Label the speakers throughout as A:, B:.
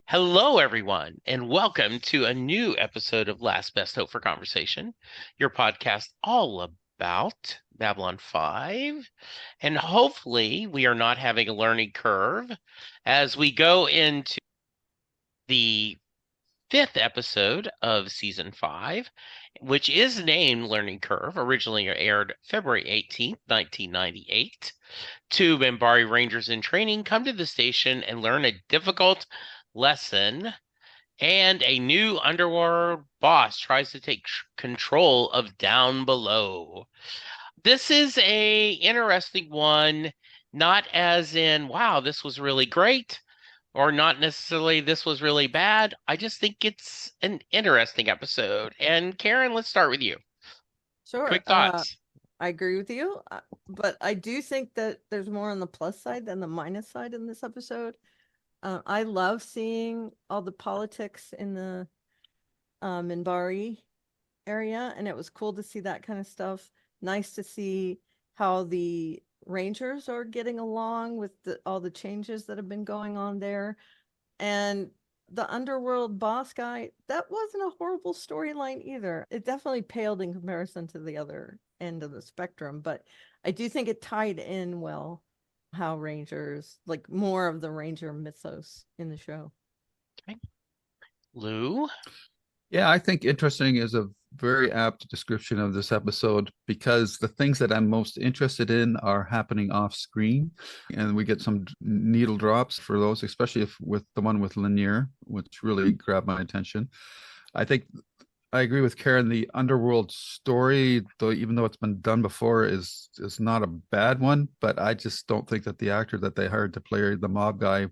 A: Hello, everyone, and welcome to a new episode of Last Best Hope for Conversation, your podcast all about Babylon 5. And hopefully, we are not having a learning curve as we go into the fifth episode of season 5, which is named Learning Curve. Originally aired February 18th, 1998. Two Minbari Rangers in training come to the station and learn a difficult lesson, and a new underworld boss tries to take control of Down Below. This is a interesting one, not as in, wow, this was really great, or not necessarily this was really bad. I just think it's an interesting episode. And Karen, let's start with you.
B: Sure.
A: Quick thoughts.
B: I agree with you, but I do think that there's more on the plus side than the minus side in this episode. I love seeing all the politics in the Minbari area, and it was cool to see that kind of stuff. Nice to see how the Rangers are getting along with all the changes that have been going on there. And the underworld boss guy, that wasn't a horrible storyline either. It definitely paled in comparison to the other end of the spectrum, but I do think it tied in well how Rangers, like more of the Ranger mythos in the show.
A: Okay. Lou?
C: Yeah, I think interesting is a very apt description of this episode because the things that I'm most interested in are happening off screen, and we get some needle drops for those, especially with the one with Lanier, which really grabbed my attention. I think I agree with Karen. The underworld story, though, even though it's been done before, is not a bad one. But I just don't think that the actor that they hired to play the mob guy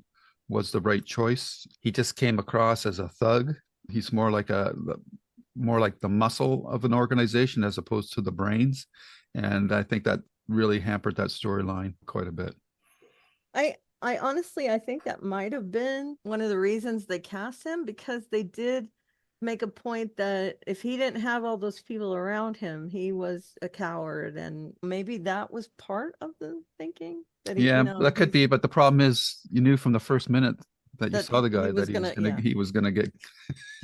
C: was the right choice. He just came across as a thug. He's more like the muscle of an organization as opposed to the brains, and I think that really hampered that storyline quite a bit.
B: I honestly, I think that might have been one of the reasons they cast him, because they did make a point that if he didn't have all those people around him, he was a coward, and maybe that was part of the thinking. That
C: that could be, but the problem is, you knew from the first minute that you saw the guy he was gonna get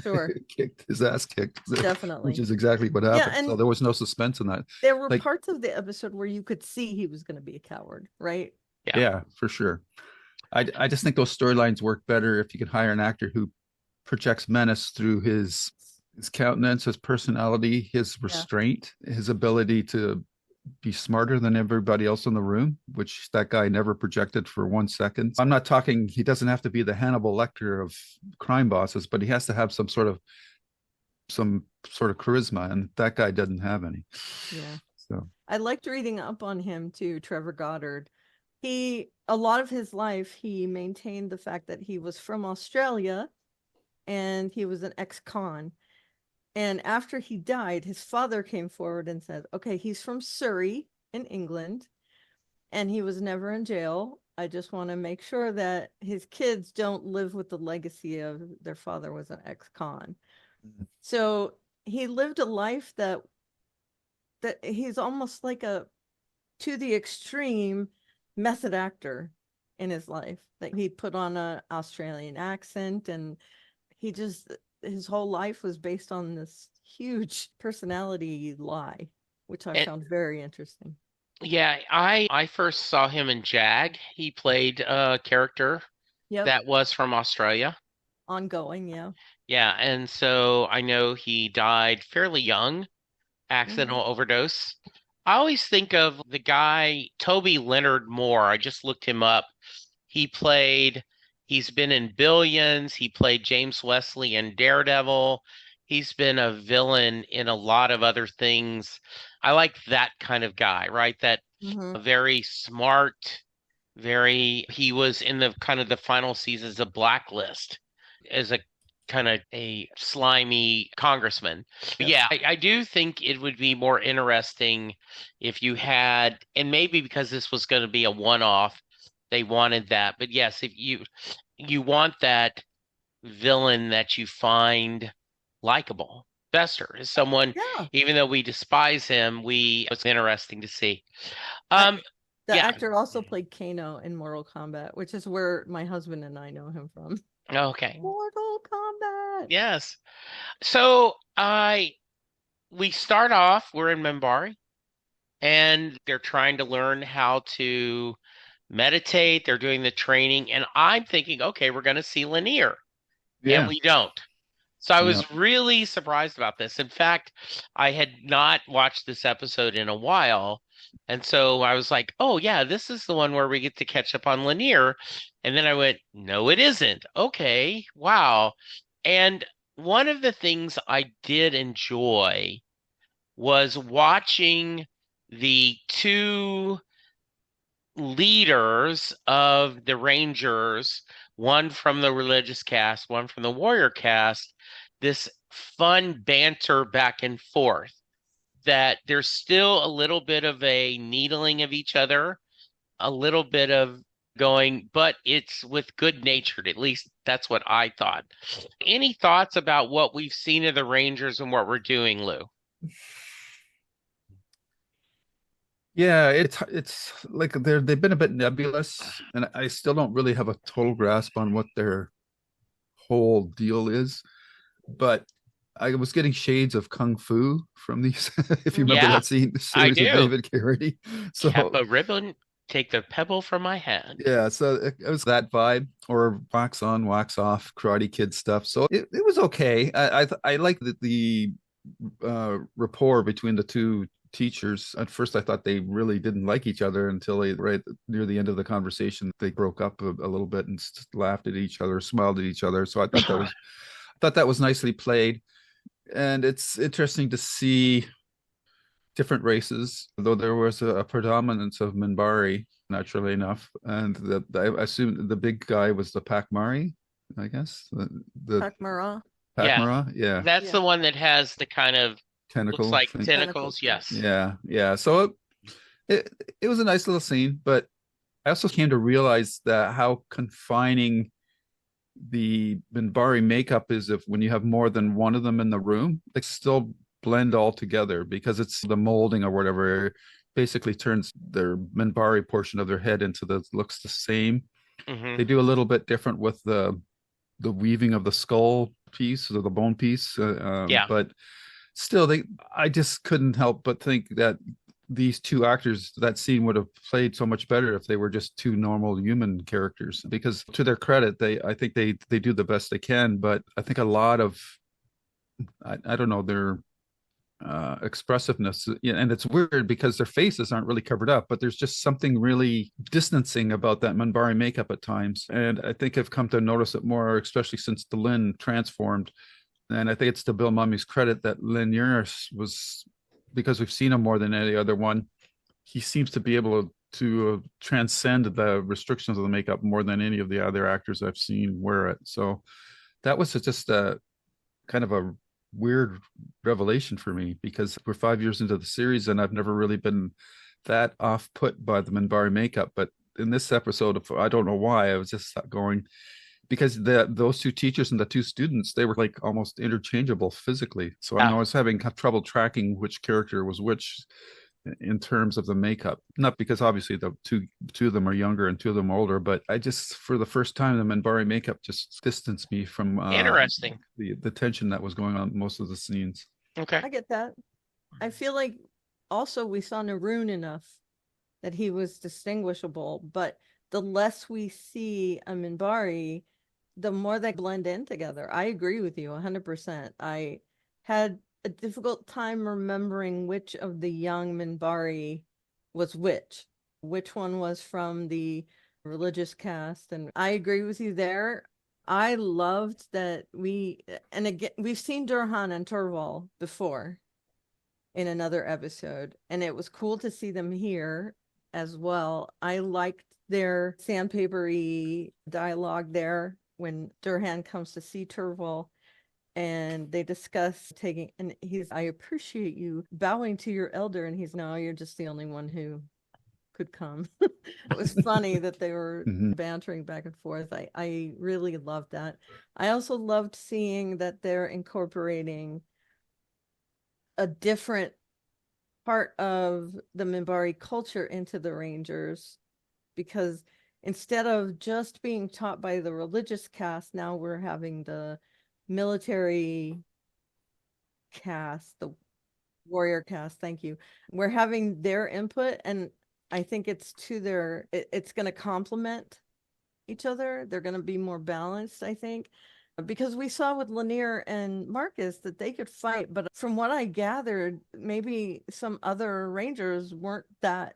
B: sure
C: kicked, his ass kicked,
B: definitely,
C: which is exactly what happened.
B: Yeah, and
C: so there was no suspense in that.
B: There were parts of the episode where you could see he was going to be a coward, right?
C: Yeah, for sure. I just think those storylines work better if you can hire an actor who projects menace through his countenance, his personality, his restraint, his ability to be smarter than everybody else in the room, which that guy never projected for 1 second. I'm not talking, he doesn't have to be the Hannibal Lecter of crime bosses, but he has to have some sort of charisma, and that guy doesn't have any.
B: Yeah.
C: So
B: I liked reading up on him too, Trevor Goddard. A lot of his life, he maintained the fact that he was from Australia and he was an ex-con. And after he died, his father came forward and said, okay, he's from Surrey in England, and he was never in jail. I just want to make sure that his kids don't live with the legacy of their father was an ex-con. Mm-hmm. So he lived a life that he's almost like a, to the extreme, method actor in his life. That he put on an Australian accent, and his whole life was based on this huge personality lie, which I found very interesting.
A: Yeah, I first saw him in Jag. He played a character that was from Australia.
B: Ongoing, yeah.
A: Yeah, and so I know he died fairly young, accidental overdose. I always think of the guy, Toby Leonard Moore. I just looked him up. He's been in Billions. He played James Wesley in Daredevil. He's been a villain in a lot of other things. I like that kind of guy, right? That very smart, he was in the kind of the final seasons of Blacklist as a kind of a slimy congressman. But yeah, I do think it would be more interesting if you had, and maybe because this was going to be a one-off, they wanted that. But yes, if you want that villain that you find likable. Bester is someone,
B: Yeah.
A: even though we despise him, it's interesting to see.
B: I,
A: Um,
B: the
A: yeah,
B: actor also played Kano in Mortal Kombat, which is where my husband and I know him from.
A: okay.
B: Mortal Kombat.
A: Yes. So we start off, we're in Minbari, and they're trying to learn how to meditate. They're doing the training, and I'm thinking, okay, we're going to see Lanier, and
C: Yeah.
A: we don't. So I
C: Yeah.
A: was really surprised about this. In fact, I had not watched this episode in a while. And so I was like, oh, yeah, this is the one where we get to catch up on Lanier. And then I went, no, it isn't. Okay, wow. And one of the things I did enjoy was watching the two leaders of the Rangers, one from the religious cast, one from the warrior cast, this fun banter back and forth that there's still a little bit of a needling of each other, a little bit of going, but it's with good natured. At least that's what I thought. Any thoughts about what we've seen of the Rangers and what we're doing, Lou?
C: Yeah, it's like they've been a bit nebulous, and I still don't really have a total grasp on what their whole deal is. But I was getting shades of kung fu from these. If you remember
A: Yeah,
C: that
A: I
C: series with
A: do.
C: David Carradine,
A: Cap
C: so
A: a ribbon, take the pebble from my hand.
C: yeah, so it was that vibe or wax on, wax off, Karate Kid stuff. So it was okay. I like the rapport between the two teachers. At first, I thought they really didn't like each other until right near the end of the conversation, they broke up a little bit and laughed at each other, smiled at each other. So I thought that was nicely played, and it's interesting to see different races, though there was a predominance of Minbari, naturally enough, and I assume the big guy was the Pakmari, I guess the
B: Takmara.
A: Yeah,
C: Pakmara, yeah,
A: that's
B: Yeah.
A: the one that has the kind of looks
C: tentacle
A: like
C: thing.
A: tentacles.
B: Tentacles. Yeah.
A: Yes.
C: Yeah. So it was a nice little scene, but I also came to realize that how confining the Minbari makeup is if when you have more than one of them in the room, they still blend all together because it's the molding or whatever basically turns their Minbari portion of their head into the looks the same.
A: Hmm.
C: They do a little bit different with the weaving of the skull piece or the bone piece,
A: Yeah.
C: but still they I just couldn't help but think that these two actors, that scene would have played so much better if they were just two normal human characters, because to their credit, I think they do the best they can, but I think a lot of I don't know, their expressiveness, and it's weird because their faces aren't really covered up, but there's just something really distancing about that Minbari makeup at times, and I think I've come to notice it more, especially since the Lin transformed. And I think it's to Bill Mummy's credit that Lin Uris was, because we've seen him more than any other one, he seems to be able to transcend the restrictions of the makeup more than any of the other actors I've seen wear it. So that was just a kind of a weird revelation for me, because we're 5 years into the series and I've never really been that off put by the Minbari makeup. But in this episode, I don't know why, I was just going, because those two teachers and the two students, they were like almost interchangeable physically. So I
A: Yeah.
C: know I was having trouble tracking which character was which in terms of the makeup. Not because obviously the two of them are younger and two of them are older, but I just, for the first time, the Minbari makeup just distanced me from
A: Interesting.
C: the tension that was going on in most of the scenes.
A: Okay.
B: I get that. I feel like also we saw Naroon enough that he was distinguishable, but the less we see a Minbari, the more they blend in together. I agree with you 100%. I had a difficult time remembering which of the young Minbari was which one was from the religious caste. And I agree with you there. I loved that and again, we've seen Durhan and Torval before in another episode, and it was cool to see them here as well. I liked their sandpapery dialogue there when Durhan comes to see Turval and they discuss taking, I appreciate you bowing to your elder, and he's, no, you're just the only one who could come. It was funny that they were
C: Mhm.
B: bantering back and forth. I really loved that. I also loved seeing that they're incorporating a different part of the Minbari culture into the Rangers, because instead of just being taught by the religious caste, now we're having the military caste, the warrior caste. Thank you. We're having their input, and I think it's to it's going to complement each other. They're going to be more balanced, I think, because we saw with Lanier and Marcus that they could fight, but from what I gathered, maybe some other Rangers weren't that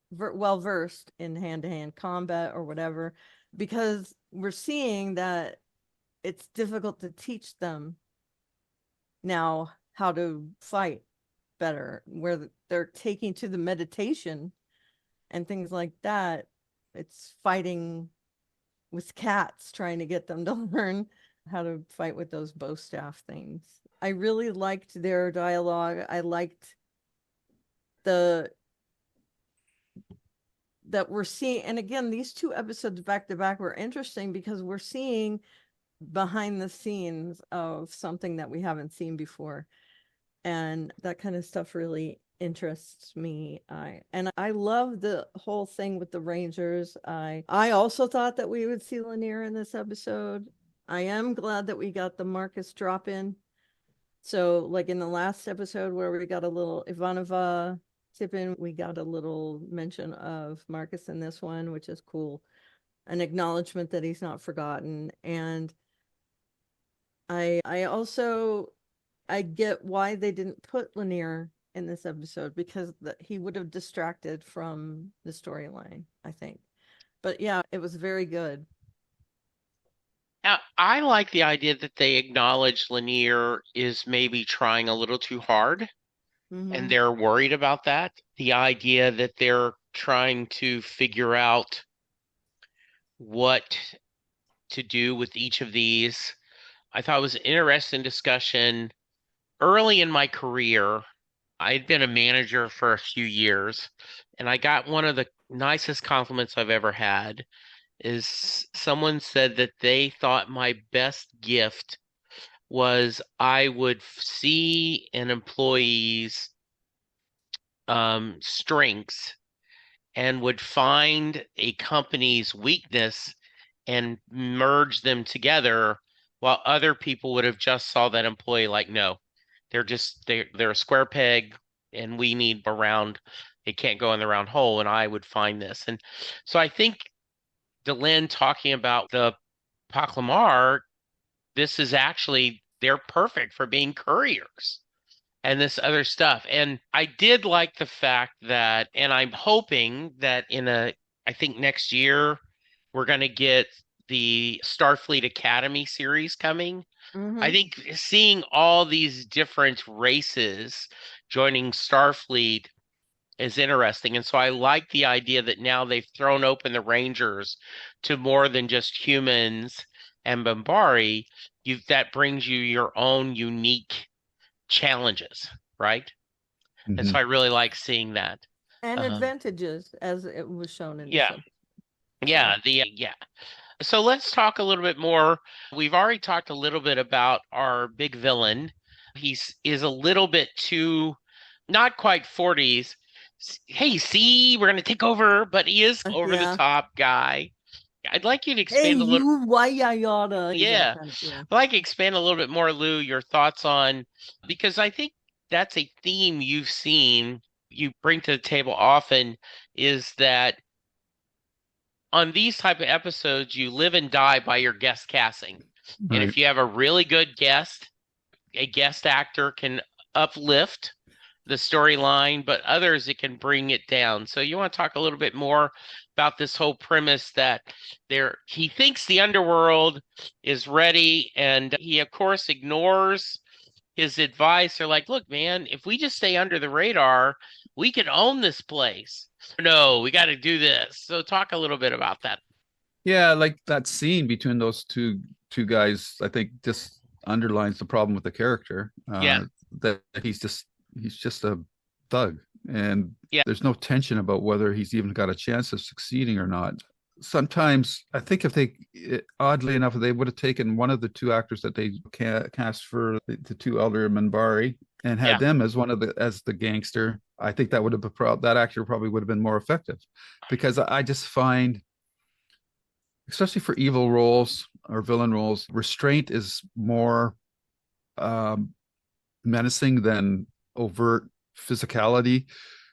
B: well versed in hand-to-hand combat or whatever, because we're seeing that it's difficult to teach them now how to fight better, where they're taking to the meditation and things like that. It's fighting with cats, trying to get them to learn how to fight with those bow staff things. I really liked their dialogue. I liked the that we're seeing, and again, these two episodes back to back were interesting because we're seeing behind the scenes of something that we haven't seen before, and that kind of stuff really interests me. I love the whole thing with the Rangers. I also thought that we would see Lanier in this episode. I am glad that we got the Marcus drop in. So, like in the last episode where we got a little Ivanova tip in, we got a little mention of Marcus in this one, which is cool. An acknowledgement that he's not forgotten. And I also I get why they didn't put Lanier in this episode, because he would have distracted from the storyline, I think. But yeah, it was very good.
A: I like the idea that they acknowledge Lanier is maybe trying a little too hard and
B: Mm-hmm.
A: they're worried about that. The idea that they're trying to figure out what to do with each of these. I thought it was an interesting discussion. Early in my career, I'd been a manager for a few years, and I got one of the nicest compliments I've ever had is someone said that they thought my best gift was I would see an employee's strengths and would find a company's weakness and merge them together, while other people would have just saw that employee like, no, they're a square peg and we need a round, it can't go in the round hole, and I would find this. And so I think Delenn talking about the Paklamar, this is actually they're perfect for being couriers and this other stuff. And I did like the fact that, and I'm hoping that I think next year we're going to get the Starfleet Academy series coming. I
B: Mm-hmm.
A: think seeing all these different races joining Starfleet is interesting. And so I like the idea that now they've thrown open the Rangers to more than just humans and Minbari. That brings you your own unique challenges, right? And so
C: Mhm.
A: I really like seeing that.
B: And
A: Um,
B: advantages, as it was shown in this
A: yeah,
B: episode. So,
A: yeah. So let's talk a little bit more. We've already talked a little bit about our big villain. He's is a little bit too, not quite 40s. Hey, see, we're gonna take over, but he is over the
B: yeah.
A: top guy. I'd like you to
B: Hey,
A: expand a little.
B: you, why yada? He's that
A: Yeah,
B: kind of, yeah.
A: I'd like to expand a little bit more, Lou, your thoughts on, because I think that's a theme you've seen, you bring to the table often, is that on these type of episodes, you live and die by your guest casting. And
C: Right.
A: if you have a really good guest, a guest actor can uplift the storyline, but others it can bring it down. So you want to talk a little bit more about this whole premise that he thinks the underworld is ready, and he of course ignores his advice. They're like, look, man, if we just stay under the radar, we can own this place. No, we got to do this. So talk a little bit about that.
C: Yeah, like that scene between those two guys, I think just underlines the problem with the character.
A: Yeah.
C: That he's just a thug. and
A: Yeah.
C: there's no tension about whether he's even got a chance of succeeding or not. Sometimes I think if they, oddly enough, they would have taken one of the two actors that they cast for the two elder Minbari and had them as as the gangster, I think that would have been that actor probably would have been more effective, because I just find, especially for evil roles or villain roles, restraint is more um, menacing than overt physicality.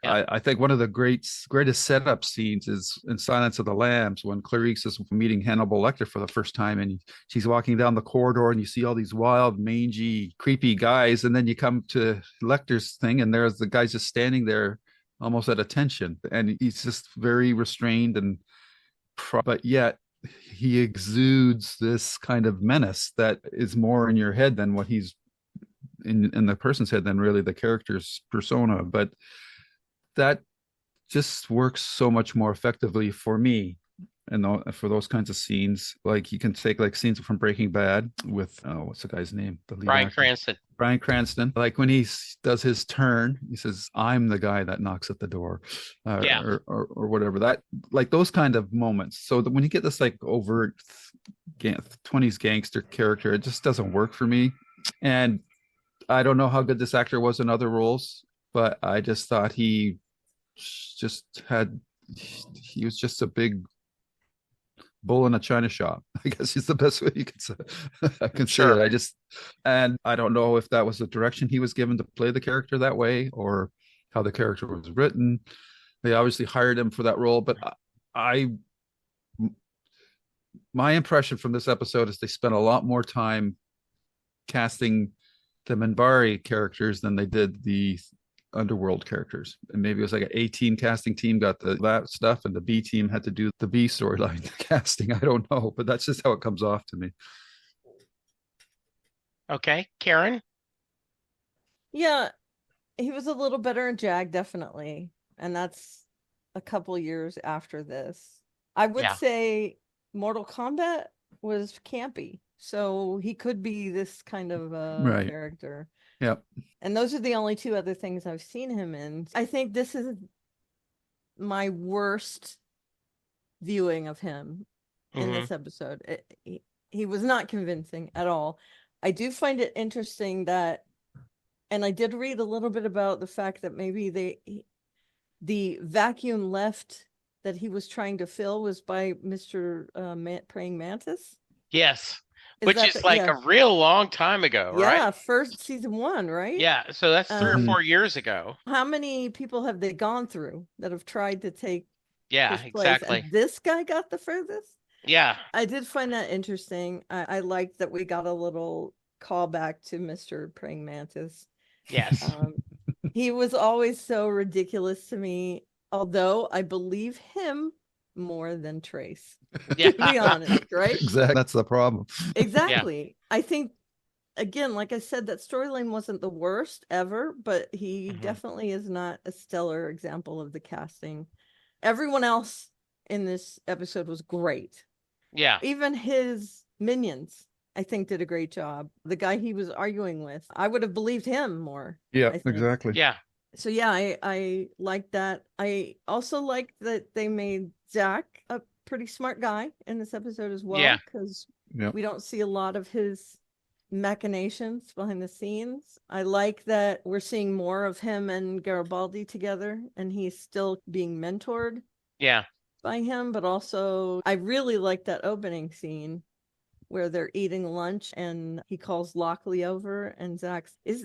C: I think one of the greatest setup scenes is in Silence of the Lambs, when Clarice is meeting Hannibal Lecter for the first time, and she's walking down the corridor, and you see all these wild, mangy, creepy guys, and then you come to Lecter's thing, and there's the guy's just standing there, almost at attention, and he's just very restrained, but yet he exudes this kind of menace that is more in your head than what he's in the person's head than really the character's persona. But that just works so much more effectively for me, and for those kinds of scenes. Like, you can take like scenes from Breaking Bad with what's the guy's name, the lead
A: Bryan
C: actor?
A: Cranston.
C: Bryan Cranston, like when he does his turn, he says, "I'm the guy that knocks at the door," or whatever. That, like, those kind of moments. So that when you get this like overt 20s gangster character, it just doesn't work for me. And I don't know how good this actor was in other roles, but I just thought he was just a big bull in a china shop. I guess is the best way you can say, I can say it. And I don't know if that was the direction he was given to play the character that way, or how the character was written. They obviously hired him for that role, but my impression from this episode is they spent a lot more time casting the Minbari characters than they did the underworld characters. And maybe it was like an A team casting team got that stuff, and the B team had to do the B storyline casting. I don't know, but that's just how it comes off to me.
A: Okay, Karen?
B: Yeah, he was a little better in Jag, definitely. And that's a couple years after this. I would say Mortal Kombat was campy, so he could be this kind of character.
C: Yep.
B: And those are the only two other things I've seen him in. I think this is my worst viewing of him in this episode. He was not convincing at all. I do find it interesting that, and I did read a little bit about the fact that maybe the vacuum left that he was trying to fill was by Mr. Praying Mantis.
A: Yes. Which is like a real long time ago, right?
B: Yeah, first season 1, right?
A: Yeah, so that's 3 or 4 years ago.
B: How many people have they gone through that have tried to take
A: his place? Exactly.
B: And this guy got the furthest?
A: Yeah.
B: I did find that interesting. I liked that we got a little callback to Mr. Praying Mantis.
A: Yes.
B: He was always so ridiculous to me, although I believe him more than Trace. To be honest, right?
C: Exactly. That's the problem.
B: Exactly. Yeah. I think, again, like I said, that storyline wasn't the worst ever, but he definitely is not a stellar example of the casting. Everyone else in this episode was great.
A: Yeah.
B: Even his minions, I think, did a great job. The guy he was arguing with, I would have believed him more.
C: Yeah, exactly.
A: Yeah.
B: So yeah, I like that. I also like that they made Zack a pretty smart guy in this episode as well, because we don't see a lot of his machinations behind the scenes. I like that we're seeing more of him and Garibaldi together, and he's still being mentored by him. But also, I really like that opening scene where they're eating lunch and he calls Lochley over, and Zack's, is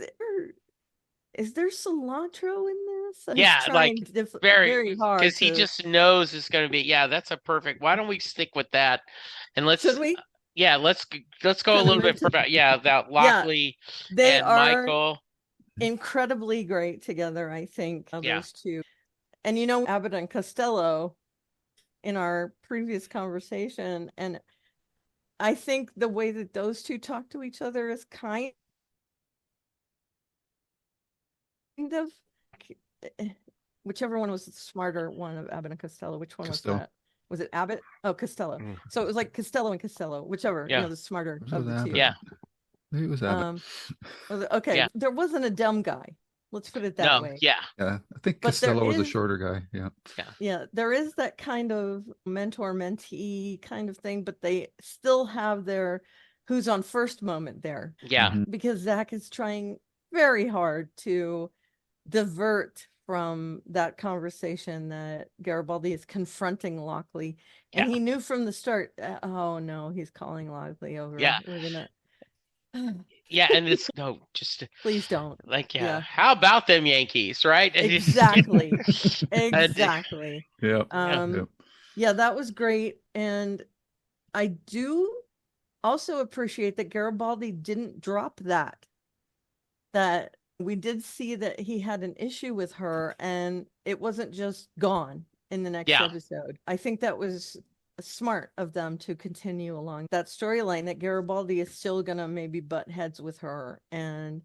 B: there cilantro in this? And
A: yeah, like
B: very hard,
A: because he just knows it's going to be. Yeah, that's a perfect. Why don't we stick with that? And
B: should we?
A: Yeah, let's go a little bit further. Yeah, that Lochley
B: they
A: and
B: are
A: Michael,
B: incredibly great together, I think. Those two, and Abbott and Costello in our previous conversation, and I think the way that those two talk to each other is kind of, whichever one was the smarter one of Abbott and Costello. Which one was that? Was it Abbott? Oh, Costello. So it was like Costello and Costello, whichever, the smarter of the two.
A: Yeah.
C: Maybe it was Abbott.
B: Okay. Yeah. There wasn't a dumb guy Let's put it that
A: No,
B: way.
A: yeah,
C: Yeah, I think
B: But there
C: Costello was a
B: is,
C: shorter guy. Yeah.
B: yeah, there is that kind of mentor-mentee kind of thing, but they still have their who's on first moment there,
A: yeah,
C: Mhm.
B: because Zack is trying very hard to divert from that conversation that Garibaldi is confronting Lockley. And
A: yeah,
B: he knew from the start, oh no, he's calling Lockley over.
A: yeah,
B: We're gonna,
A: yeah. And it's no, just
B: please don't.
A: like, yeah,
B: Yeah,
A: how about them Yankees, right? And just,
B: exactly.
A: and,
B: Exactly.
C: Yeah.
A: yeah,
C: Yeah.
B: Yeah, that was great. And I do also appreciate that Garibaldi didn't drop that we did see that he had an issue with her and it wasn't just gone in the next
A: yeah,
B: episode. I think that was smart of them to continue along that storyline, that Garibaldi is still gonna maybe butt heads with her, and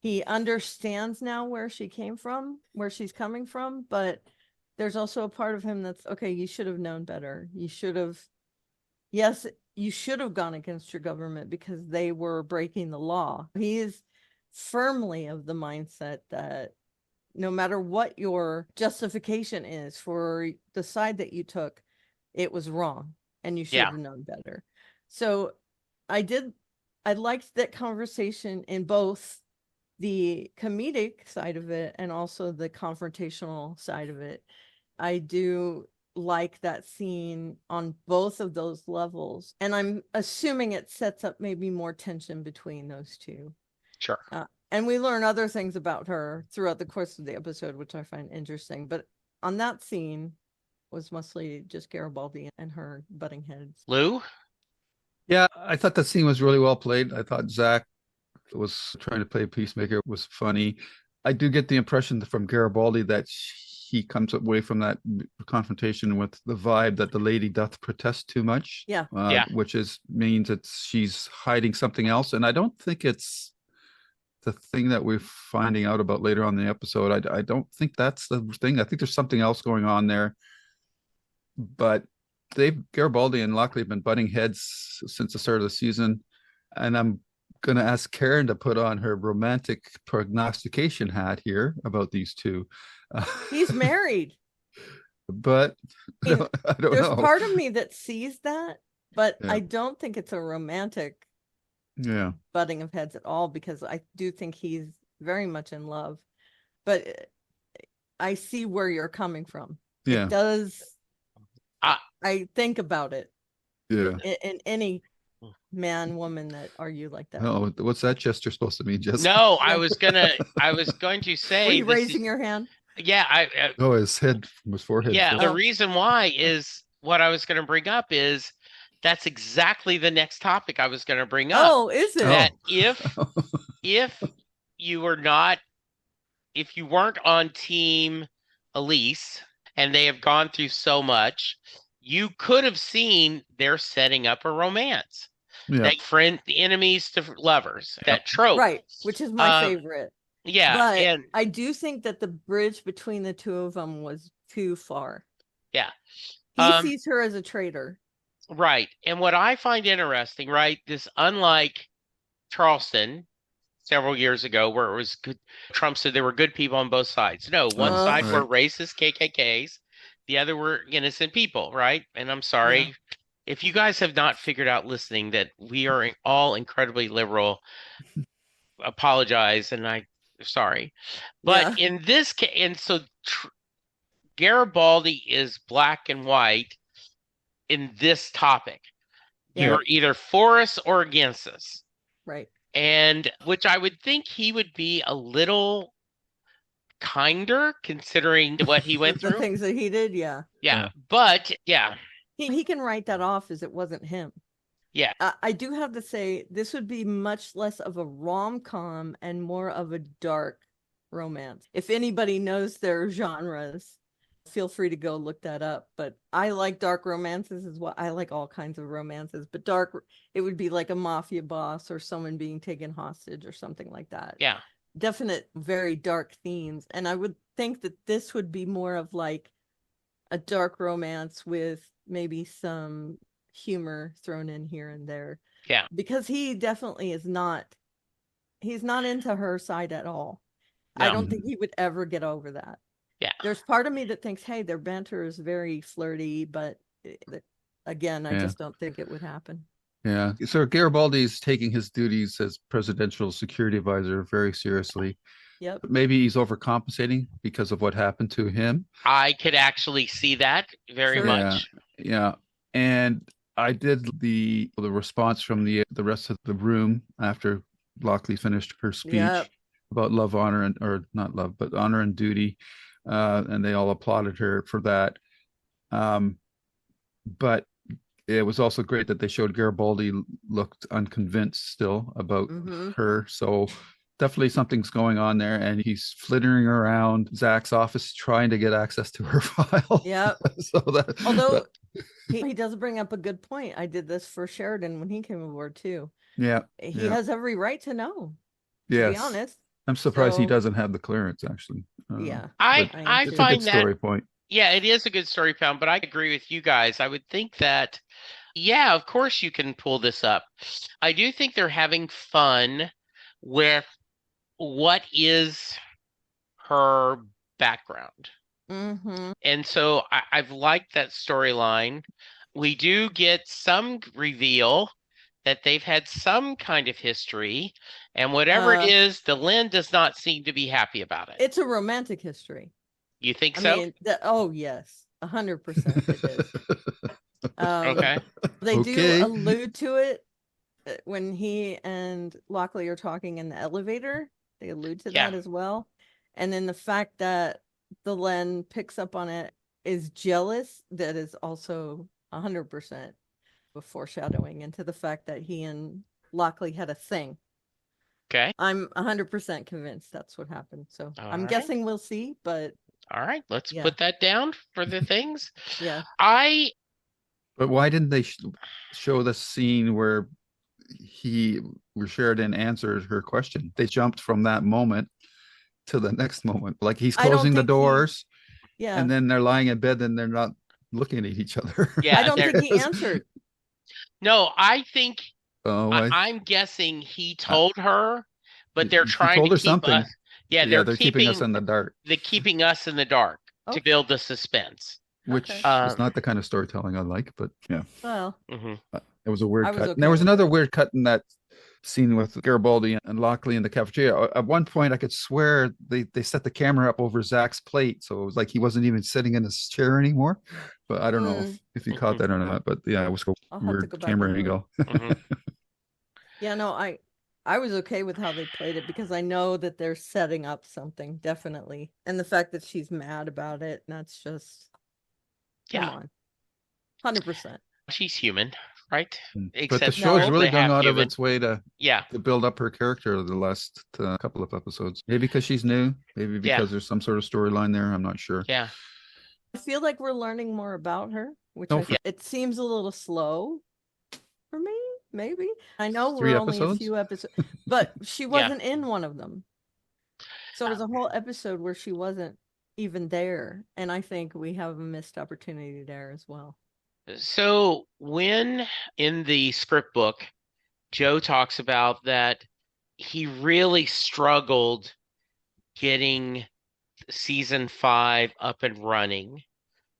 B: he understands now where she came from, where she's coming from, but there's also a part of him that's okay, you should have known better. You should have, yes, you should have gone against your government because they were breaking the law. He is firmly of the mindset that no matter what your justification is for the side that you took, it was wrong and you should
A: yeah,
B: have known better. So I did, I liked that conversation in both the comedic side of it and also the confrontational side of it. I do like that scene on both of those levels. And I'm assuming it sets up maybe more tension between those two.
A: sure.
B: And we learn other things about her throughout the course of the episode, which I find interesting. But on that scene was mostly just Garibaldi and her butting heads.
A: Lou?
C: Yeah, I thought that scene was really well played. I thought Zach was trying to play peacemaker, was funny. I do get the impression from Garibaldi that he comes away from that confrontation with the vibe that the lady doth protest too much.
B: Yeah.
A: Yeah.
C: Which means that she's hiding something else. And I don't think it's the thing that we're finding out about later on in the episode. I don't think that's the thing. I think there's something else going on there. But Garibaldi and Lockley have been butting heads since the start of the season. And I'm going to ask Karen to put on her romantic prognostication hat here about these two.
B: He's married.
C: But I don't
B: There's
C: know.
B: part of me that sees that, but
C: Yeah.
B: I don't think it's a romantic butting of heads at all, because I do think he's very much in love. But I see where you're coming from.
C: Yeah.
B: It does. I think about it.
C: Yeah.
B: In any man, woman that argue like that.
C: Oh, what's that gesture supposed to mean, Jessica?
A: No, I was going to say.
B: Were you raising your hand?
A: Yeah,
C: oh, his head from his forehead.
A: Yeah,
C: flipped.
A: the reason why is what I was going to bring up is that's exactly the next topic I was going to bring up.
B: Oh, is it?
A: That if you were not, if you weren't on team Elise and they have gone through so much, you could have seen they're setting up a romance.
C: Yeah.
A: That friend, the enemies to lovers, that trope.
B: Right, which is my favorite.
A: Yeah,
B: but
A: and
B: I do think that the bridge between the two of them was too far.
A: Yeah.
B: He sees her as a traitor.
A: Right. And what I find interesting, right, this unlike Charleston several years ago where it was good, Trump said there were good people on both sides. No, one side were racist KKKs, the other were innocent people, right? And I'm sorry, if you guys have not figured out listening that we are all incredibly liberal, apologize, and sorry. But in this case, and so Garibaldi is black and white in this topic. You're either for us or against us.
B: Right.
A: And which I would think he would be a little kinder considering what he went through.
B: The things that he did,
A: Yeah. But
B: he can write that off as it wasn't him.
A: Yeah.
B: I do have to say this would be much less of a rom-com and more of a dark romance. If anybody knows their genres, feel free to go look that up. But I like dark romances as well. I like all kinds of romances, but dark, it would be like a mafia boss or someone being taken hostage or something like that.
A: Yeah.
B: Definite, very dark themes. And I would think that this would be more of like a dark romance with maybe some humor thrown in here and there.
A: Yeah.
B: Because he definitely is not, he's not into her side at all. I
A: No.
B: don't think he would ever get over that.
A: Yeah.
B: There's part of me that thinks, hey, their banter is very flirty, but again, I
C: Yeah.
B: just don't think it would happen.
C: Yeah. So Garibaldi is taking his duties as presidential security advisor very seriously.
B: Yep.
C: Maybe he's overcompensating because of what happened to him.
A: I could actually see that very
B: Sure.
A: much.
C: Yeah. And I did the response from the rest of the room after Lochley finished her speech
B: Yep.
C: about love, honor, and or not love, but honor and duty. And they all applauded her for that. But it was also great that they showed Garibaldi looked unconvinced still about her. So definitely something's going on there, and he's flittering around Zack's office trying to get access to her file.
B: Yep.
C: So that,
B: although he does bring up a good point. I did this for Sheridan when he came aboard too.
C: Yeah,
B: he has every right to know.
C: Yes.
B: To be honest,
C: I'm surprised he doesn't have the clearance. Actually,
B: yeah,
A: I
C: it's
A: find
C: a good story point.
A: Yeah, it is a good story point, but I agree with you guys. I would think that, yeah, of course you can pull this up. I do think they're having fun with what is her background. And so I've liked that storyline. We do get some reveal that they've had some kind of history, and whatever it is, Delenn does not seem to be happy about it.
B: It's a romantic history.
A: You think so?
B: I mean, oh yes, 100% it is.
A: Okay.
B: They do allude to it when he and Lochley are talking in the elevator. They allude to that as well. And then the fact that Delenn picks up on it is jealous, that is also 100% of foreshadowing into the fact that he and Lochley had a thing.
A: Okay.
B: I'm 100% convinced that's what happened. So I'm guessing we'll see, but
A: all right, let's put that down for the things.
B: Yeah.
C: But why didn't they show the scene where Sheridan answered her question? They jumped from that moment to the next moment. Like he's closing the doors. And then they're lying in bed and they're not looking at each other.
B: Yeah. I don't think he answered.
A: No, I think I'm guessing he told her, but they're trying to keep
C: something.
A: us. Yeah,
C: they're keeping us in the dark.
A: They're keeping us in the dark to build the suspense.
C: Which is not the kind of storytelling I like, but yeah.
B: Well,
C: it was a weird cut. And there was another weird cut in that scene with Garibaldi and Lochley in the cafeteria. At one point, I could swear they set the camera up over Zack's plate, so it was like he wasn't even sitting in his chair anymore. But I don't know if you caught that or not. But yeah, it was a weird camera angle.
B: Yeah, no, I was okay with how they played it because I know that they're setting up something, definitely. And the fact that she's mad about it, that's just, come on. 100%.
A: She's human, right?
C: But the show's really going out of its way to build up her character the last couple of episodes. Maybe because she's new, maybe because there's some sort of storyline there. I'm not sure.
A: Yeah.
B: I feel like we're learning more about her, which it seems a little slow for me. Maybe. I know we're only a few episodes, but she wasn't in one of them. So it was a whole episode where she wasn't even there. And I think we have a missed opportunity there as well.
A: So when in the script book, Joe talks about that he really struggled getting season 5 up and running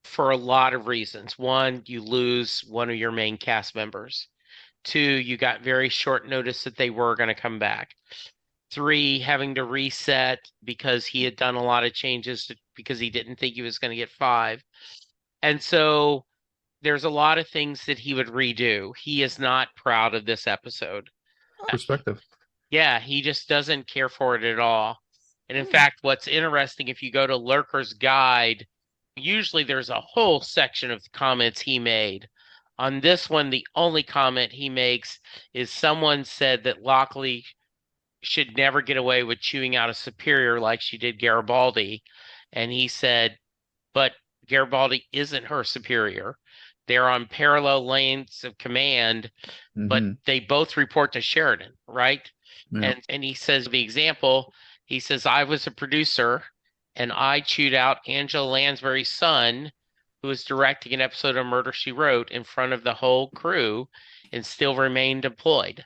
A: for a lot of reasons. One, you lose one of your main cast members. 2, you got very short notice that they were going to come back. 3, having to reset because he had done a lot of changes because he didn't think he was going to get 5. And so there's a lot of things that he would redo. He is not proud of this episode.
C: Perspective.
A: Yeah, he just doesn't care for it at all. And in fact, what's interesting, if you go to Lurker's Guide, usually there's a whole section of comments he made. On this one, the only comment he makes is someone said that Lochley should never get away with chewing out a superior like she did Garibaldi. And he said, but Garibaldi isn't her superior. They're on parallel lanes of command, but they both report to Sheridan, right? Yeah. And he says the example, he says, I was a producer and I chewed out Angela Lansbury's son, who was directing an episode of Murder, She Wrote in front of the whole crew and still remained employed.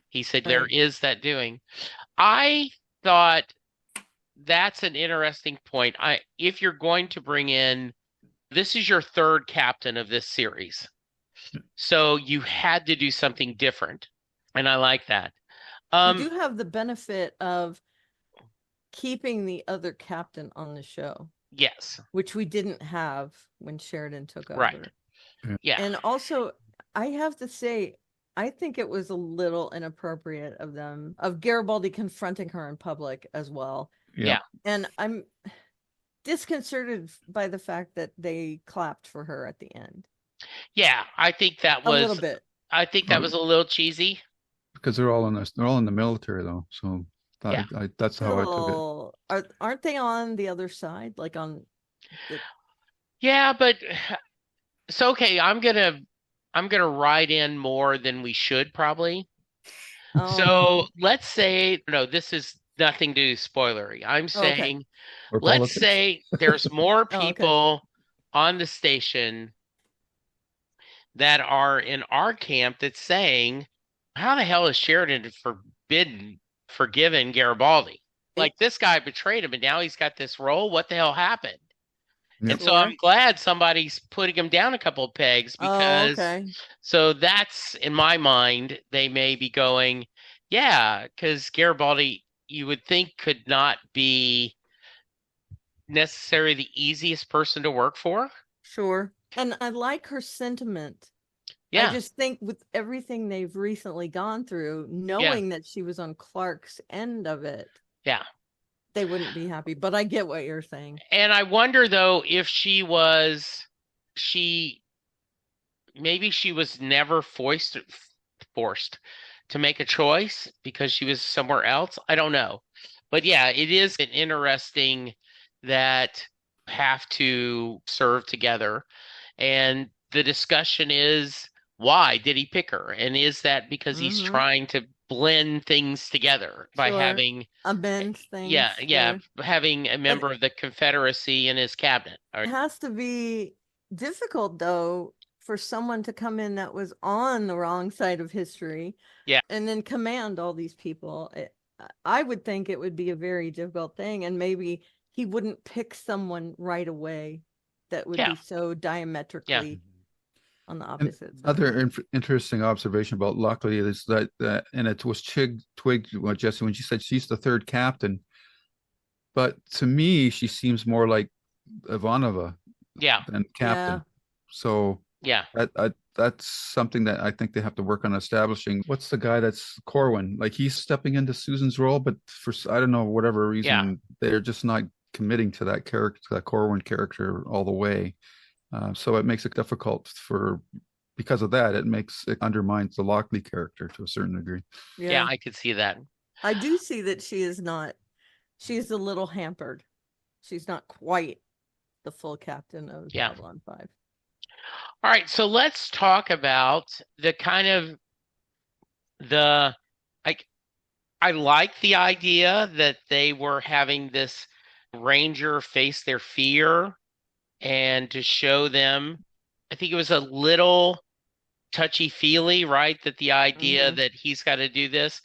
A: He said, there is that doing. I thought that's an interesting point. If you're going to bring in, this is your third captain of this series. So you had to do something different. And I like that.
B: You do have the benefit of keeping the other captain on the show.
A: Yes.
B: Which we didn't have when Sheridan took over.
A: Right. Yeah.
B: And also, I have to say, I think it was a little inappropriate of Garibaldi confronting her in public as well.
A: Yeah.
B: And I'm disconcerted by the fact that they clapped for her at the end.
A: Yeah, I think that was
B: a little bit.
A: I think that was a little cheesy.
C: Because they're all in the military though, so that's how I took
B: it. Aren't they on the other side, like on?
A: Yeah, but so okay, I'm gonna write in more than we should probably. So let's say this is nothing to do spoilery. I'm saying let's say there's more people on the station that are in our camp that's saying, how the hell is Sheridan forgiven Garibaldi? Like, this guy betrayed him and now he's got this role. What the hell happened? Yep. And so I'm glad somebody's putting him down a couple of pegs, because so that's, in my mind, they may be going, yeah, because Garibaldi, you would think, could not be necessarily the easiest person to work for.
B: Sure. And I like her sentiment.
A: Yeah.
B: I just think with everything they've recently gone through, knowing that she was on Clark's end of it.
A: Yeah.
B: They wouldn't be happy, but I get what you're saying.
A: And I wonder, though, if maybe she was never forced to make a choice because she was somewhere else. I don't know. But yeah, it is an interesting that have to serve together. And the discussion is, why did he pick her? And is that because he's trying to blend things together by having
B: amend things?
A: Yeah, having a member of the Confederacy in his cabinet.
B: It has to be difficult, though, for someone to come in that was on the wrong side of history, and then command all these people. I would think it would be a very difficult thing, and maybe he wouldn't pick someone right away that would be so diametrically on the opposite side.
C: Other interesting observation about Lochley is that and it was twigged Jesse when she said she's the third captain, but to me she seems more like Ivanova than captain. So that's something that I think they have to work on establishing. What's the guy that's Corwin? Like, he's stepping into Susan's role, but for I don't know, whatever reason, they're just not committing to that character, to that Corwin character all the way. So it makes it difficult because of that, it undermines the Lochley character to a certain degree.
A: Yeah, I could see that.
B: I do see that she's a little hampered. She's not quite the full captain of Babylon 5.
A: All right, so let's talk about the kind of I like the idea that they were having this Ranger face their fear and to show them. I think it was a little touchy-feely, right? That the idea that he's got to do this.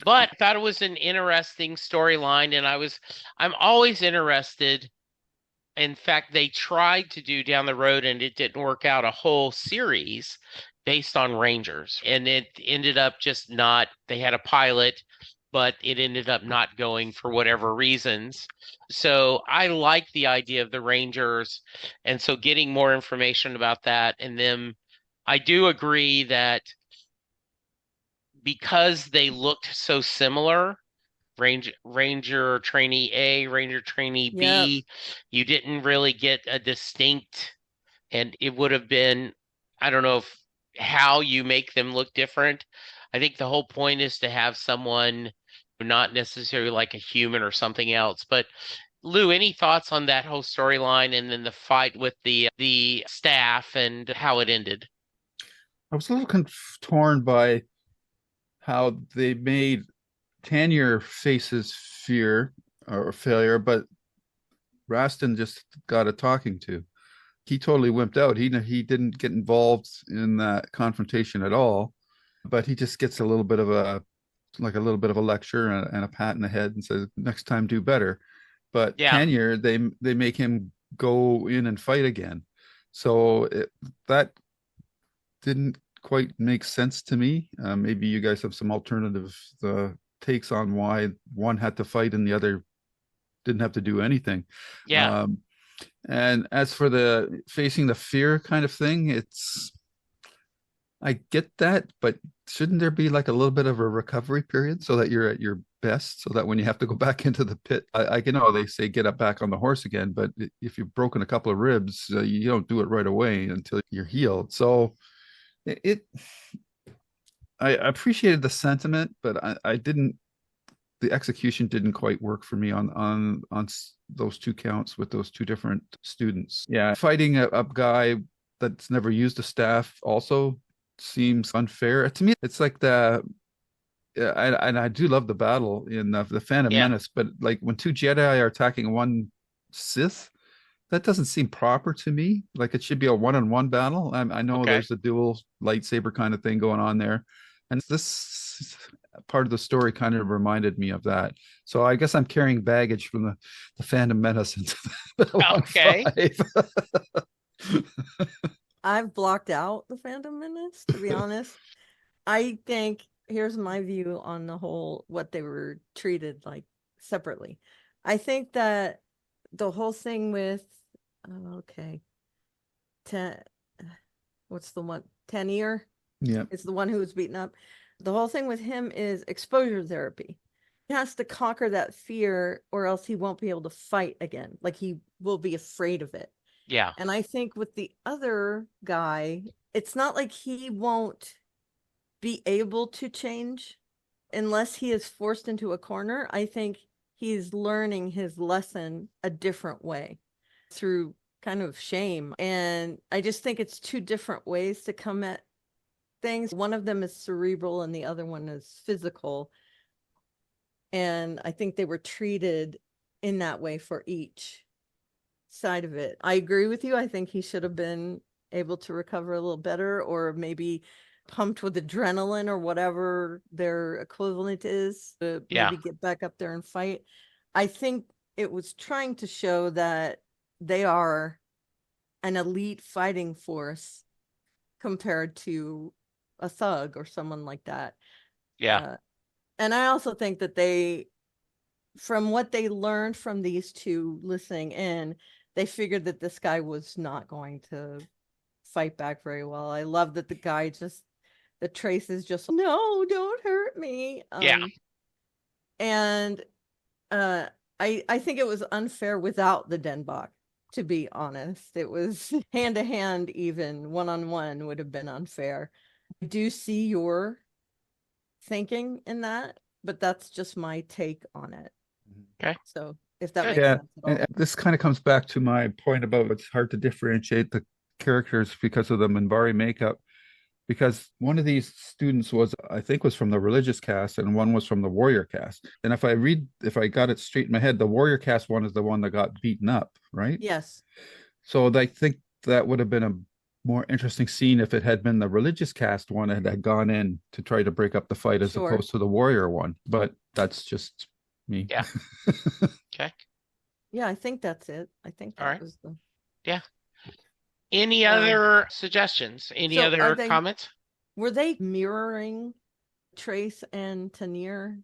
A: But I thought it was an interesting storyline, and I'm always interested. In fact, they tried to do down the road, and it didn't work out, a whole series based on Rangers. And it ended up just not, they had a pilot, but it ended up not going for whatever reasons. So I like the idea of the Rangers. And so getting more information about that. And then I do agree that because they looked so similar, Ranger trainee A, Ranger trainee B, you didn't really get a distinct, and it would have been, I don't know how you make them look different. I think the whole point is to have someone not necessarily like a human or something else. But Lou, any thoughts on that whole storyline and then the fight with the staff and how it ended?
C: I was a little torn by how they made Tanya faces fear or failure, but Rastin just got a talking to. He totally wimped out. He didn't get involved in that confrontation at all, but he just gets a little bit of a lecture and a pat in the head and says, next time do better. But
A: Yeah.
C: Tanya, they make him go in and fight again. So that didn't quite make sense to me. Maybe you guys have some alternative takes on why one had to fight and the other didn't have to do anything.
A: Yeah.
C: Um, and as for the facing the fear kind of thing, I get that, but shouldn't there be like a little bit of a recovery period so that you're at your best, so that when you have to go back into the pit, I you know they say get up back on the horse again, but if you've broken a couple of ribs, you don't do it right away until you're healed. So it I appreciated the sentiment, but I didn't. The execution didn't quite work for me on those two counts with those two different students. Yeah, fighting a guy that's never used a staff also seems unfair to me. It's like and I do love the battle in the Phantom
A: Yeah.
C: Menace, but like when two Jedi are attacking one Sith, that doesn't seem proper to me. Like it should be a one-on-one battle. I know
A: Okay.
C: there's a dual lightsaber kind of thing going on there, and this part of the story kind of reminded me of that. So I guess I'm carrying baggage from the Phantom Menace into the
A: Okay.
C: 1-5.
B: I've blocked out the Phantom Menace, to be honest. I think here's my view on the whole what they were treated like separately. I think that the whole thing with okay, ten, what's the one? Tenier
C: Yeah,
B: is the one who was beaten up. The whole thing with him is exposure therapy. He has to conquer that fear, or else he won't be able to fight again. Like he will be afraid of it.
A: Yeah.
B: And I think with the other guy, it's not like he won't be able to change unless he is forced into a corner. I think he's learning his lesson a different way through kind of shame. And I just think it's two different ways to come at things. One of them is cerebral and the other one is physical. And I think they were treated in that way for each side of it. I agree with you. I think he should have been able to recover a little better, or maybe pumped with adrenaline or whatever their equivalent is to
A: Yeah.
B: maybe get back up there and fight. I think it was trying to show that they are an elite fighting force compared to a thug or someone like that.
A: Yeah.
B: And I also think that from what they learned from these two listening in, they figured that this guy was not going to fight back very well. I love that the Trace is just, no, don't hurt me.
A: Yeah.
B: And I think it was unfair without the Denbach, to be honest. It was hand to hand, even one-on-one would have been unfair. I do see your thinking in that, but that's just my take on it.
A: Okay.
B: So if that
A: Good.
B: makes
C: yeah.
B: sense at all.
C: And this kind of comes back to my point about it's hard to differentiate the characters because of the Minbari makeup. Because one of these students I think, was from the religious caste, and one was from the warrior caste. And if I got it straight in my head, the warrior caste one is the one that got beaten up, right?
B: Yes.
C: So I think that would have been a more interesting scene if it had been the religious caste one that had gone in to try to break up the fight, as
B: Sure.
C: opposed to the warrior one. But that's just me.
A: Yeah. Okay.
B: Yeah, I think that's it. I think
A: All
B: that
A: right.
B: was the.
A: Yeah. Any other suggestions? Any
B: So
A: other comments?
B: were they mirroring Trace and Tanier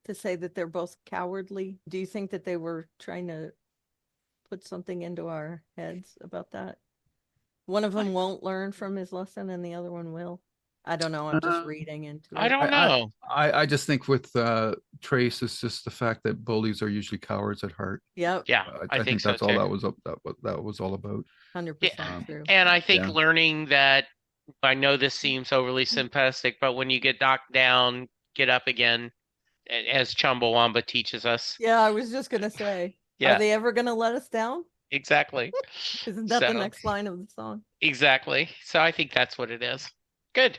B: to say that they're both cowardly? Do you think that they were trying to put something into our heads about that? One of them won't learn from his lesson and the other one will. I don't know. I'm just reading into
A: I
B: it.
A: don't know.
C: I just think with Trace, it's just the fact that bullies are usually cowards at heart.
B: Yep.
A: Yeah, I think so
C: that's all
A: too.
C: that was all about.
B: 100% true.
A: And I think
C: Yeah.
A: learning that, I know this seems overly simplistic, but when you get knocked down, get up again, as Chumbawamba teaches us.
B: Yeah, I was just going to say,
A: Yeah.
B: Are they ever going to let us down?
A: Exactly.
B: Isn't that the
A: So-
B: next line of the song?
A: Exactly. So I think that's what it is. Good.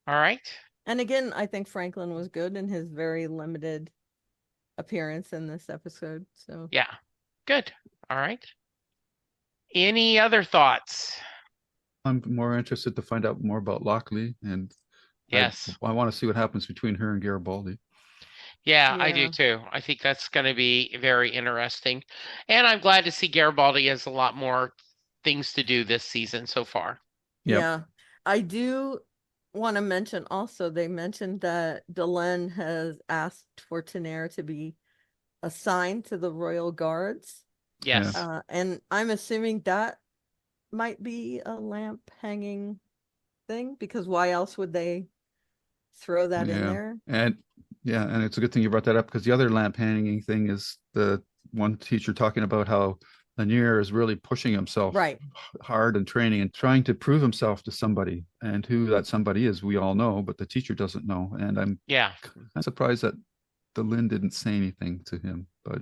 A: All right.
B: And again, I think Franklin was good in his very limited appearance in this episode. So
A: Yeah. Good. All right. Any other thoughts?
C: I'm more interested to find out more about Lochley, and
A: Yes.
C: I want to see what happens between her and Garibaldi.
A: Yeah, I do
B: Yeah.
A: too. I think that's going to be very interesting. And I'm glad to see Garibaldi has a lot more things to do this season so far.
C: Yep.
B: Yeah. I do want to mention also, they mentioned that Delenn has asked for Tenair to be assigned to the Royal Guards.
C: Yeah.
A: Yes.
B: And I'm assuming that might be a lamp hanging thing, because why else would they throw that in
C: Yeah.
B: there?
C: And yeah, and it's a good thing you brought that up because the other lamp hanging thing is the one teacher talking about how Lanier is really pushing himself
B: Right.
C: hard and training and trying to prove himself to somebody. And who that somebody is, we all know, but the teacher doesn't know. And I'm
A: Yeah.
C: surprised that the Lynn didn't say anything to him, but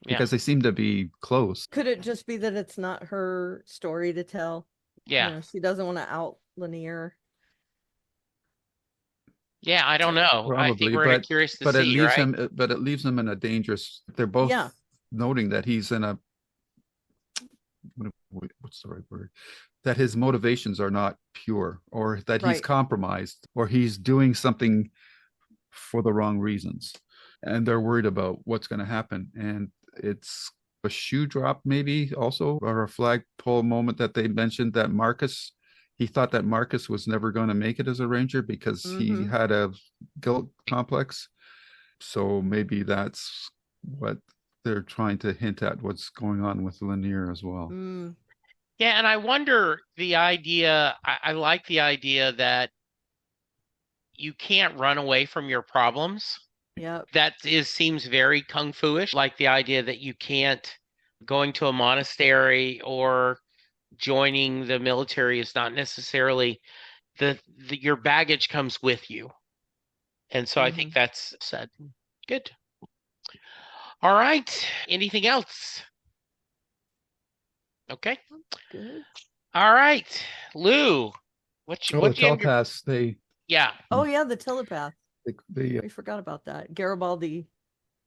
A: Yeah.
C: because they seem to be close.
B: Could it just be that it's not her story to tell?
A: Yeah.
B: She doesn't want to out Lanier.
A: Yeah, I don't know. I think
C: Probably,
A: we're curious to
C: but it
A: see,
C: leaves
A: right?
C: him but it leaves him in a dangerous. They're both
B: Yeah.
C: noting that he's in a what's the right word? That his motivations are not pure, or that he's
B: Right.
C: compromised, or he's doing something for the wrong reasons. And they're worried about what's going to happen. And it's a shoe drop, maybe also, or a flagpole moment that they mentioned that he thought that Marcus was never going to make it as a ranger because he had a guilt complex. So maybe that's what they're trying to hint at, what's going on with Lanier as well.
A: Yeah, and I wonder the idea, I like the idea that you can't run away from your problems.
B: Yeah.
A: Seems very kung fu-ish, like the idea that you can't going to a monastery or joining the military is not necessarily your baggage comes with you. And so I think that's said. Good. All right. Anything else? Okay.
B: Good.
A: All right. Lou, what
C: the
A: you have
C: telepaths,
A: Yeah.
B: Oh yeah, the telepath.
C: they
B: We forgot about that. Garibaldi.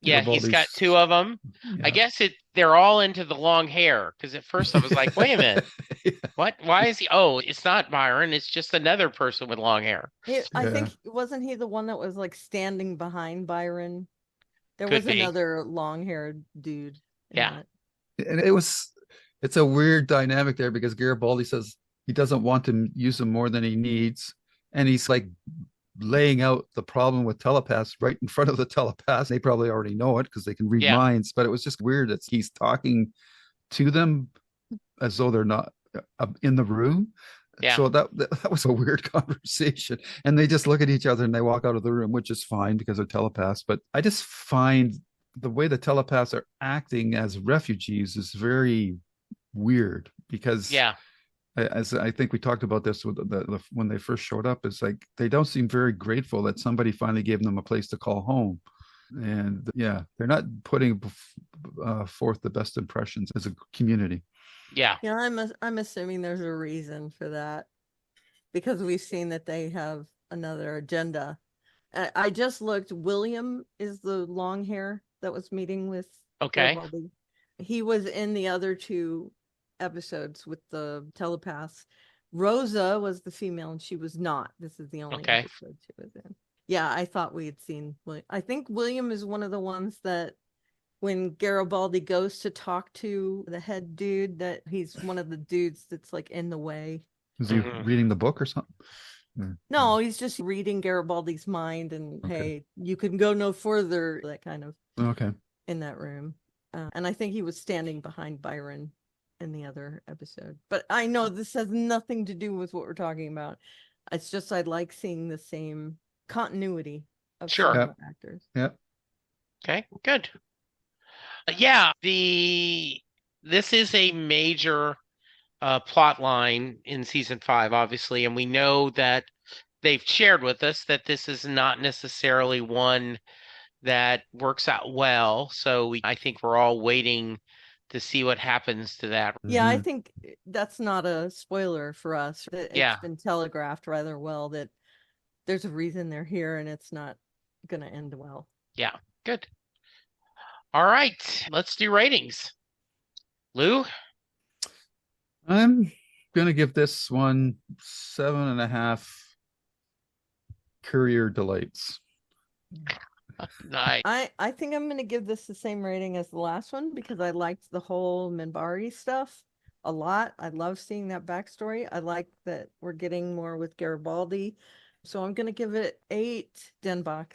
A: Yeah, he's got
C: Garibaldi's,
A: two of them.
C: yeah.
A: I guess they're all into the long hair because at first I was like, wait a minute.
C: Yeah.
A: What? Why is he? Oh, it's not Byron. It's just another person with long hair.
B: I
C: Yeah.
B: think, wasn't he the one that was like standing behind Byron? There
A: Could
B: was
A: be.
B: another long-haired dude in
A: Yeah.
B: that.
C: And it's a weird dynamic there because Garibaldi says he doesn't want to use him more than he needs. And he's like laying out the problem with telepaths right in front of the telepaths. They probably already know it because they can read
A: Yeah.
C: minds, but it was just weird that he's talking to them as though they're not in the room.
A: Yeah.
C: So that was a weird conversation. And they just look at each other and they walk out of the room, which is fine because they're telepaths. But I just find the way the telepaths are acting as refugees is very weird because
A: Yeah.
C: as I think we talked about this with when they first showed up, it's like they don't seem very grateful that somebody finally gave them a place to call home. And yeah, they're not putting forth the best impressions as a community.
A: Yeah.
B: Yeah, I'm assuming there's a reason for that, because we've seen that they have another agenda. I just looked. William is the long hair that was meeting with
A: Okay.
B: Garibaldi. He was in the other two episodes with the telepaths. Rosa was the female, and she was not. This is the only episode she was in. Yeah, I thought we had seen William. I think William is one of the ones that when Garibaldi goes to talk to the head dude, that he's one of the dudes that's like in the way.
C: Is he reading the book or something?
B: No, he's just reading Garibaldi's mind and hey, you can go no further, that kind of in that room. And I think he was standing behind Byron in the other episode. But I know this has nothing to do with what we're talking about. It's just I like seeing the same continuity of actors.
C: Yep.
A: Okay, good. Yeah, this is a major plot line in season 5, obviously, and we know that they've shared with us that this is not necessarily one that works out well. So I think we're all waiting to see what happens to that.
B: Yeah, I think that's not a spoiler for us. It's been telegraphed rather well that there's a reason they're here and it's not going to end well.
A: Yeah, good. All right, let's do ratings. Lou?
C: I'm going to give this one 7.5 courier delights.
A: Nice.
B: I think I'm gonna give this the same rating as the last one because I liked the whole Minbari stuff a lot. I love seeing that backstory. I like that we're getting more with Garibaldi. So I'm gonna give it 8 Denbox.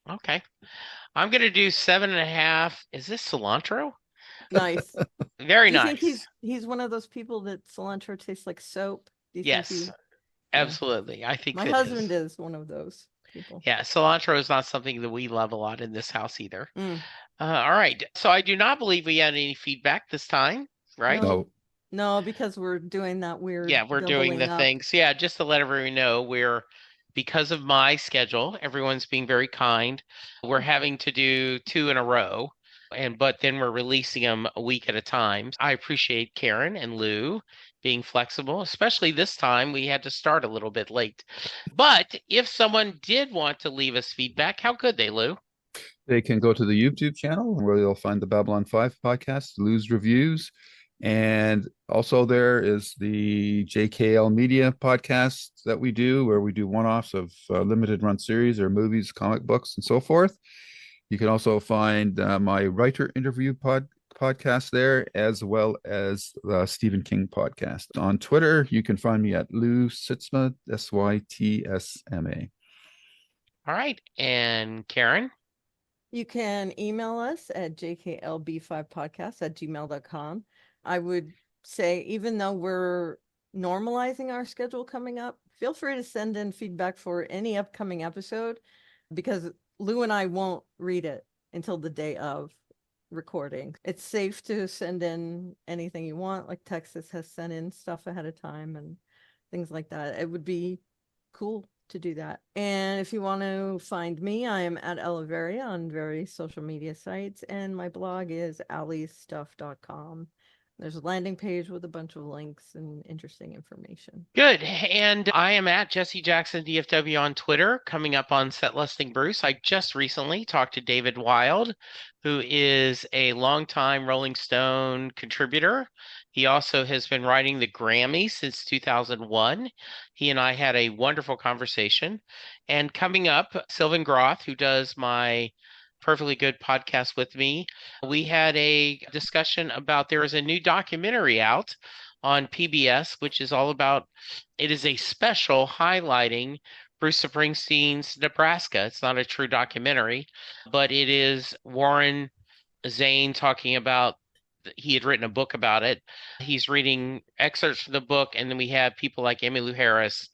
A: Okay. I'm gonna do 7.5. Is this cilantro?
B: Nice.
A: Very
B: Do you think
A: nice.
B: he's one of those people that cilantro tastes like soap? Do you think
A: Yes,
B: he Yeah.
A: absolutely. I think
B: My
A: it is.
B: husband is one of those people.
A: Yeah, cilantro is not something that we love a lot in this house either.
B: Mm.
A: All right. So I do not believe we had any feedback this time, right?
B: No,
C: No,
B: no, because we're doing that weird
A: Yeah, we're doing the
B: doubling up.
A: things. Yeah, just to let everyone know, because of my schedule, everyone's being very kind. We're having to do two in a row, but then we're releasing them a week at a time. I appreciate Karen and Lou being flexible, especially this time we had to start a little bit late. But if someone did want to leave us feedback, how could they, Lou?
C: they can go to the YouTube channel where they'll find the Babylon 5 podcast, Lou's Reviews. And also there is the JKL Media podcast that we do, where we do one-offs of limited run series or movies, comic books, and so forth. You can also find my writer interview podcast there, as well as the Stephen King podcast. On Twitter, you can find me at Lou Sitzma, Sytsma.
A: All right. And Karen?
B: You can email us at jklb5podcast@gmail.com. I would say, even though we're normalizing our schedule coming up, feel free to send in feedback for any upcoming episode because Lou and I won't read it until the day of recording. It's safe to send in anything you want, like Texas has sent in stuff ahead of time and things like that. It would be cool to do that. And if you want to find me, I am at Oliveria on various social media sites, and my blog is allystuff.com. There's a landing page with a bunch of links and interesting information.
A: Good. And I am at Jesse Jackson DFW on Twitter, coming up on Set Listing Bruce. I just recently talked to David Wild, who is a longtime Rolling Stone contributor. He also has been writing the Grammy since 2001. He and I had a wonderful conversation. And coming up, Sylvan Groth, who does my Perfectly Good podcast with me, we had a discussion about there is a new documentary out on PBS, which is all about it is a special highlighting Bruce Springsteen's Nebraska. It's not a true documentary, but it is Warren Zane talking about he had written a book about it. He's reading excerpts from the book, and then we have people like Emmylou Harris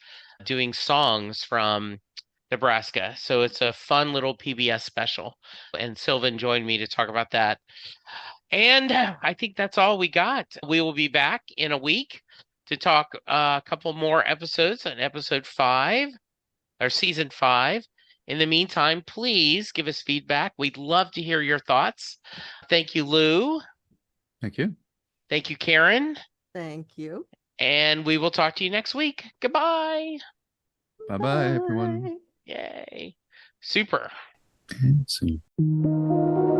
A: doing songs from Nebraska. So it's a fun little PBS special. And Sylvan joined me to talk about that. And I think that's all we got. We will be back in a week to talk a couple more episodes on episode 5 or season 5. In the meantime, please give us feedback. We'd love to hear your thoughts. Thank you, Lou.
C: Thank you.
A: Thank you, Karen.
B: Thank you.
A: And we will talk to you next week. Goodbye.
C: Bye-bye, everyone.
A: Yay. Super.
C: See you.